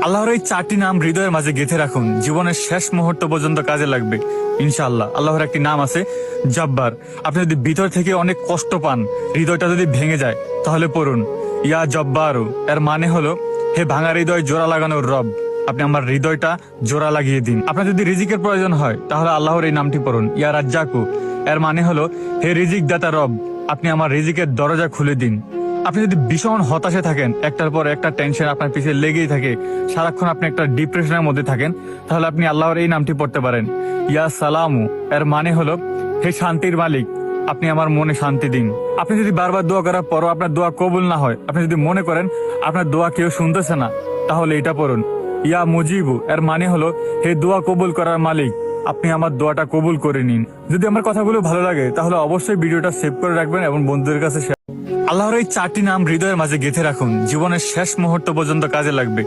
আল্লাহর এই চারটি নাম হৃদয়ের মাঝে গেঁথে রাখুন, জীবনের শেষ মুহূর্ত পর্যন্ত কাজে লাগবে ইনশাআল্লাহ। আল্লাহর একটি নাম আছে জব্বার। আপনি যদি ভিতর থেকে অনেক কষ্ট পান, হৃদয়টা যদি ভেঙে যায়, তাহলে পড়ুন ইয়া জব্বারু। এর মানে হলো, হে ভাঙা হৃদয় জোড়া লাগানোর রব, আপনি আমার হৃদয়টা জোড়া লাগিয়ে দিন। আপনার যদি রিজিকের প্রয়োজন হয়, তাহলে আল্লাহর এই নামটি পড়ুন ইয়া রাজ্জাকু। এর মানে হলো, হে রিজিক দাতা রব, আপনি আমার রিজিকের দরজা খুলে দিন। আপনি যদি ভীষণ হতাশে থাকেন, একটার পর একটা টেনশন আপনার পিছিয়ে লেগেই থাকে, সারাক্ষণ আপনি একটা ডিপ্রেশনের মধ্যে থাকেন, তাহলে আপনি আল্লাহর এই নামটি পড়তে পারেন ইয়া সালামু। এর মানে হলো, হে শান্তির মালিক, আপনি আমার মনে শান্তি দিন। আপনি যদি বারবার দোয়া করার পরও আপনার দোয়া কবুল না হয়, আপনি যদি মনে করেন আপনার দোয়া কেউ শুনতেছে না, তাহলে এটা পড়ুন ইয়া মুজিবু। এর মানে হলো, হে দোয়া কবুল করার মালিক, আপনি আমার দোয়াটা কবুল করে নিন। যদি আমার কথাগুলো ভালো লাগে, তাহলে অবশ্যই ভিডিওটা সেভ করে রাখবেন এবং বন্ধুদের কাছে শেয়ার। আল্লাহর এই চারটি নাম হৃদয়ের মাঝে গেঁথে রাখুন, জীবনের শেষ মুহূর্ত পর্যন্ত কাজে লাগবে।